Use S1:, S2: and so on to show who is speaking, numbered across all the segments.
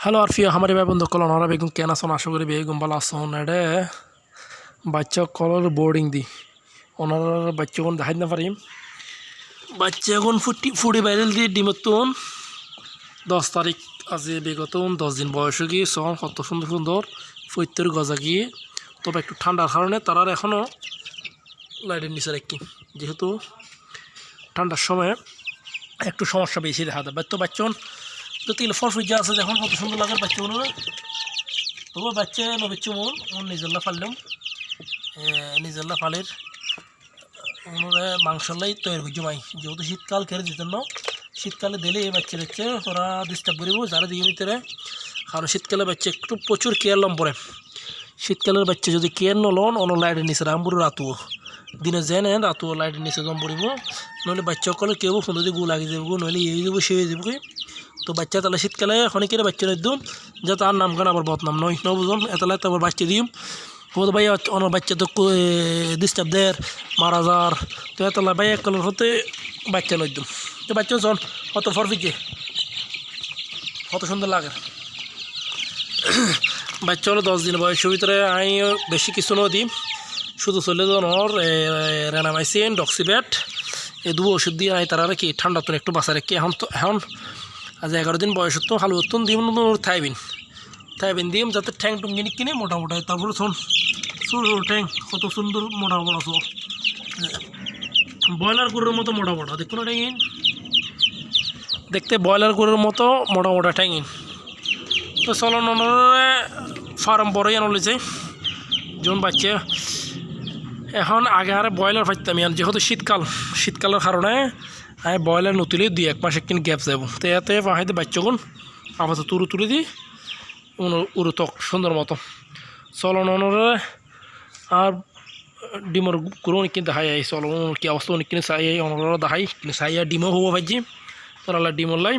S1: hello আরফিয়া हमारे भाई बंधु कल ओनारा बेगम केना सोन आशा करी बेगम बाला सोन एडे বাচ্চা কলর বোর্ডিং দি ওনার বাচ্চা কোন দেখাই না পারি বাচ্চা কোন ফুটি ভাইরাল দিয়ে ডিমতন 10 তারিখ আজি বিগত 10 দিন বয়স গিয়ে সন কত সুন্দর সুন্দর ফৈত্যর গজা গিয়ে তবে একটু ঠান্ডার কারণে তারার এখনও লাইটের নিচে রাখি যেহেতু ঠান্ডার সময় একটু সমস্যা বেশি দেখা দেয় তো বাচ্চা তো তিল ফর ফ্রিজে আছে দেখুন কত সুন্দর লাগে বাচ্চাগুলো তবু বাচ্চা নবেচ্ছ মন নিজেল্লা ফাললাম নিজেল্লা ফালের ওনারা মাংসলাই তৈরি হয়ে যাই যেহেতু শীতকাল কেড়ে দিতেন না শীতকালে দিলে এই বাচ্চা বাচ্চা ওরা ডিস্টার্ব করিব যারা দিয়ে ভিতরে কারণ শীতকালে বাচ্চা একটু প্রচুর কেয়ার লম পড়ে শীতকালের বাচ্চা যদি কেয়ার নলন অন্য লাইটের নিচে রামপুর রাতুও দিনে যায় না রাতুও লাইটের নিচে জম পড়ব নইলে বাচ্চা সকলে কেউ ফোন দিয়ে গু লাগিয়ে যাব নইলে এই যাব সে হয়ে যাব তো বাচ্চা তাহলে শীতকালে অনেকের বাচ্চা একদম যে তার নামখান আবার বদনাম নয় ন বুঝুন এতলা তো আবার বাচ্চা দিম ও ভাই অন্য বাচ্চা তো ডিস্টার্ব দেয় মারা যার তো এতলা ভাই এক কালার হতে বাচ্চা নয় একদম তো বাচ্চা শোন কত ফরফিকে কত সুন্দর লাগে বাচ্চা হলো 10 দিন বয়সের ভিতরে আমি বেশি কিছু নয় দিই শুধু চলে যান ওর রেনামাইসিন ডক্সিবেট এই দু ওষুধ দিয়ে আই তারা কি ঠান্ডা তো একটু বাঁচা রেখে এখন আজ 11 দিন বয়স তো হালু উত্তন দিম থাইবিন দিম যাতে ঠ্যাং টুঙ্গি কিনে মোটা মোটা তারপরে শোন ছোট ঠ্যাং কত সুন্দর মোটা মোটা সো ব্রয়লার গরুর মতো মোটা মোটা দেখুন ঠ্যাঙিন দেখতে ব্রয়লার গরুর মতো মোটা মোটা ঠ্যাঙিন তো চলন ফার্ম বড়ই আনলে যখন বাচ্চা এখন আগে আর ব্রয়লার ফাইতাম যেহেতু শীতকালের কারণে আমি ব্রয়লার নতুলে 2-1 মাস একদিন গ্যাপ যাব তো এতে পাহাইতে বাচ্চাগুন আপাতত তুলে দিই উড়ো তক সুন্দর মতো চলন আর ডিমর গুঁড়ো অনেক কিন্তু দেখাই আই চলন কি অবস্থা অনেক কিনে চাই অনরা দেখাই কিন্তু চাই আর ডিমও হবো ভাজি তোর আল্লাহ ডিমর লাই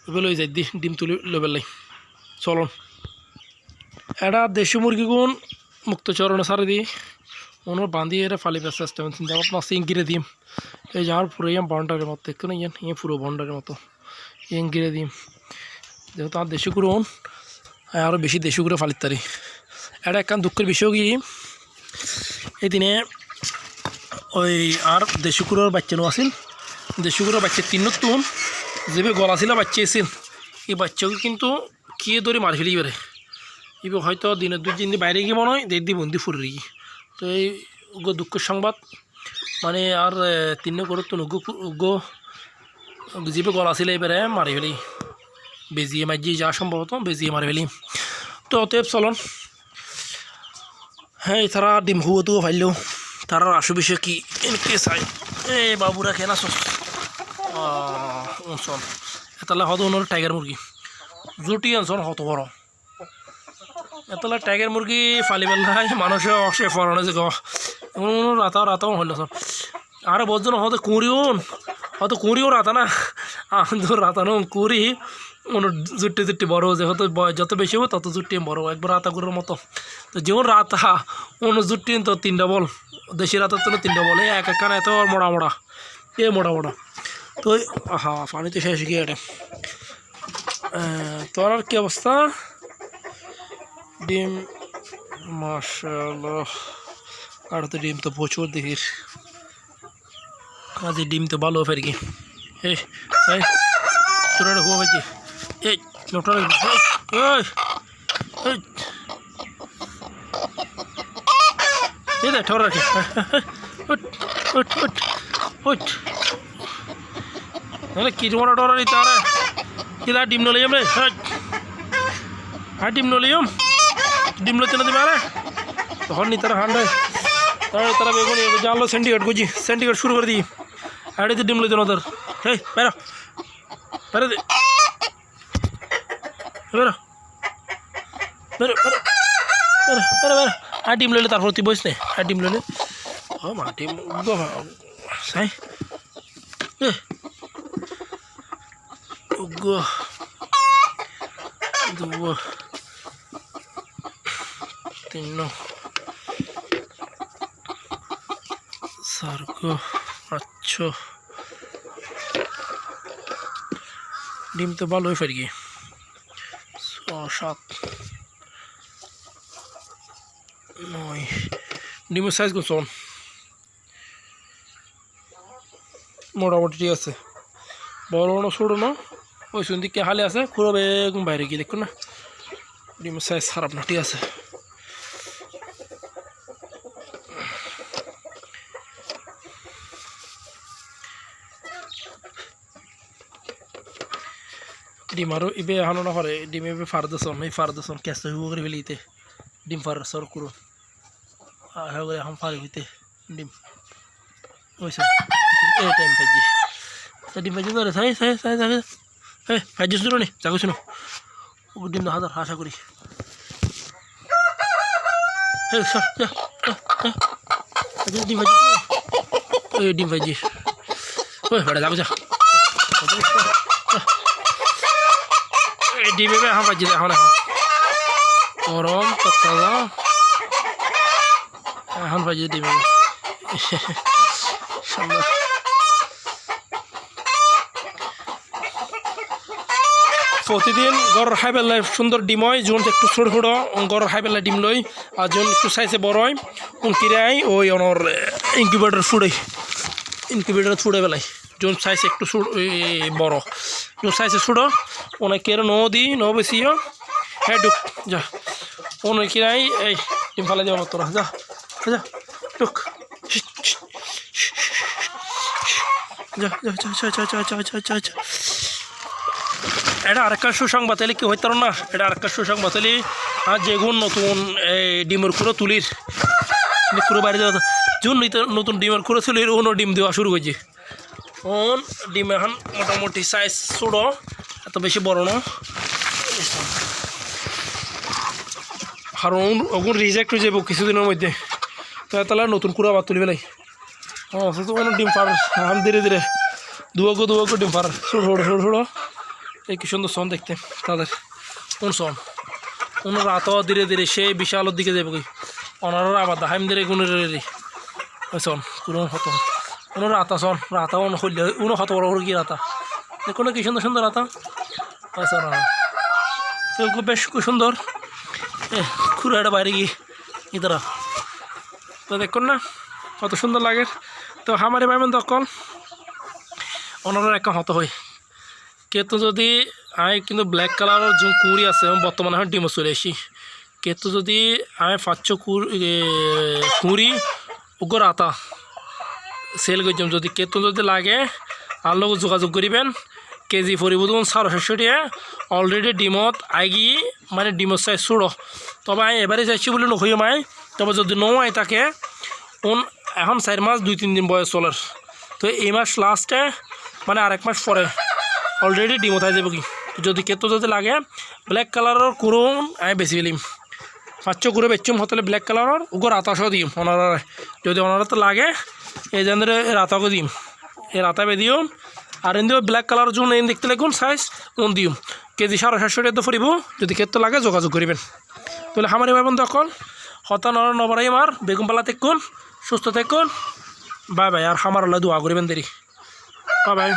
S1: ওইবে লই যাই দি ডিম তুলি লবেল লাই চলন এটা দেশি মুরগি গুণ মুক্তচরণে সারি দিই ওনার বাঁধিয়ে এটা ফালি বেসা চেষ্টা চিন্তা ভাবনা ইঙ্গিরে দিম এই যার পুরো বন্ডারের মতো দেখতে না ইয়ে পুরো বন্ডারের মতো ইঙ্গিরে দিম যেহেতু আর দেশি গুঁড়ো আরও বেশি দেশি গুঁড়ো ফালিত তারি এটা একখান দুঃখের বিষয় কি এই দিনে ওই আর দেশি গুঁড়োর বাচ্চা নো আসিল দেশি গুঁড়োর বাচ্চা 3 নতুন যেভাবে গলা ছিল বাচ্চা এসেছিল এই বাচ্চাকে কিন্তু কিয়ে ধরে মারি ফেলি এবারে এবার হয়তো দিনের 2-3 দিন বাইরে গিয়ে মনে হয় দেড় দিয়ে বন্দি ফুরে গিয়ে তো এই দুঃখের সংবাদ মানে আর 3 করে তো যেভাবে গলা ছিল এবারে মারি ফেলি বেজিয়ে মাজিয়ে যা সম্ভবত বেজিয়ে মারি ফেলি তো অতএব চলন হ্যাঁ তারা ডিম হুয়াতেও ফাইলেও তারা আসু বিষয় কি এনকে চাই এই বাবুরা কেনা চল এতলা হতো ওনার টাইগার মুরগি জুটি আনছন হত বড় এতলা টাইগার মুরগি ফালি বেলায় মানুষে অসে ফরানো যে রাতাও হইল সব আরে বজন হয়তো কুঁড়িও রাতা না আমাদের রাতানো কুঁড়ি জুটি বড় যেহেতু যত বেশি হবে তত জুটি বড় একবার রাতা গুলোর মতো তো যেমন রাতা জুটি তো 3 বল দেশি রাতার তো 3 বল এক একখানা এত মোড়া মোড়া তো পানিতে শেষ গিয়ে এটা তোর আর কি অবস্থা ডিম মাশাআল্লাহ আর তো ডিম তো প্রচুর দেখির আজ ডিম তো ভালো ফের কি এই তোরা হুয়া ভাই এই লোটা এই দেখ ঠোর রাখি নাহলে কি তোমার ডরা নিতে আরে কি দা ডিম নলিয়াম রে হ্যাঁ ডিম নলিয়াম ডিম লইতে না দিবে আরে তখন নি তারা হান্ডে তারা বেগুন জানলো সেন্টিগ্রেড শুরু করে দিই আড়ে ডিম লইতে না তোর হেই বেরো দে বেরো আর ডিম লইলে তারপর তুই বস নে আর ডিম লইলে ও মা ডিম সাই দুবো 3 4 8 ডিম তো ভালোই ফের গিয়ে 7 9 ডিমের সাইজ কোন মোটামুটি ঠিক আছে বড় না ছোট না ওই দিকে হালে আছে পুরো বেগুন বাইরে গিয়ে দেখুন না ডিমের সাইজ খারাপ না ঠিক আছে ডিম আরও ইবে হানো না পারে ডিম এবে ফারদাসন এই ফারদাসন ক্যাস্ট হইব করে ফেলিতে ডিম ফার সর করো হ্যাঁ করে এখন ফার হইতে ডিম ওইসব এই টাইম ফাইজি ডিম ফাইজি ধরে সাই সাই সাই সাই হ্যাঁ ফাইজি শুনো নি যাগো শুনো ও ডিম না হাজার আশা করি হ্যাঁ সর যা ডিম ফাইজি ওই ডিম ফাইজি ওই বেড়া যাগো যা ডিমে এখন বাজি এখন এখন গরম তাজা এখন বাজি ডিমে প্রতিদিন গড়ের খাই পেলাই সুন্দর ডিম হয় যখন একটু ছোটো ছোটো গড়ের খাই পেলাই ডিম লই আর যখন একটু সাইজে বড় হয় কিরাই ওই ওনার ইনকিউবেটর ফুড়ে পেলাই যখন সাইজ একটু বড় যখন সাইজে ছোটো অনেকের নো বেশিও হ্যাঁ ডুক যা অনেকেরাই এই ডিম ফালাই দেওয়া তোরা যা যা ডুক যা যা যা যা যা যা যা যা যা এটা আরেকটা সুসংবাদ এলে কি হইতার না এটা আরেকটা সুসংবাদ এলে আর যেগুন নতুন এই ডিমের কুড়ো তুলির কুড়ো বাইরে যাওয়া যখন নতুন ডিমের কুড়ো তুলির অন্য ডিম দেওয়া শুরু হয়েছে ওন ডিম এখন মোটামুটি সাইজ ছোটো এত বেশি বড় না কারণ ওগুন রিজেক্ট হয়ে যাবো কিছুদিনের মধ্যে তো তাহলে নতুন কুড়ো আবার তুলি পেলাই তো কোনো ডিম পার এখন ধীরে ধীরে দুয়াগো ডিম পার ছোটো এই কি সুন্দর সন দেখতে তাদের কোন সন কোনো রাতও ধীরে ধীরে সেই বিশালের দিকে যাবে ওনারা আবার দাহাইম ধীরে গুণের সন কোনো হতো কোনো রাতা সন রাতা হইলে উনো হতো বড় কি রাতা কোনো কি সুন্দর সুন্দর রাতা আচ্ছা না তো বেশ খুব সুন্দর খুঁড়াটা বাইরে গিয়ে ইতারা তো দেখুন না কত সুন্দর লাগে তো আমারে পাইবেন তখন ওনারা একটা হতো হয় কেতু যদি আমি কিন্তু ব্ল্যাক কালারের যে কুড়ি আছে বর্তমানে এখন ডিমো চলে আসি কেতু যদি আমি 500 কুড়ি ওগর আতা সেল করছিলাম যদি কেতু যদি লাগে আর লোক যোগাযোগ করিবেন কেজি পরিব তখন 650 টাকা অলরেডি ডিমত আইগি মানে ডিমর সাইজ ছোড়ো তবে আমি এবারে যাচ্ছি বলে নকইও মাই তবে যদি নয় তাকে এখন 4 মাস 2-3 দিন বয়স চলার তো এই মাস লাস্টে মানে আরেক মাস পরে অলরেডি ডিমত আই যাব কি যদি কেতু যদি লাগে ব্ল্যাক কালারের কুরুন আমি বেশি ফেলিম 500 করে বেচুম হতলে ব্ল্যাক কালারের ওগর আতাশও দিম ওনারা যদি ওনারা তো লাগে এই জন্য রাতাকে দিম এই রাতা বেদিও আর এনে ব্ল্যাক কালার জন্য এনে দেখতে লাগুন সাইজ কোন দিও কেজি 750 টাকা পড়িব যদি কেতু লাগে যোগাযোগ করিবেন তাহলে আমার ভাইবোন তখন হতা নবরাই মার বেগুনপালা দেখুন সুস্থ থাকুন বাই বাই আর আমার দোয়া করিবেন দেরি বাই বাই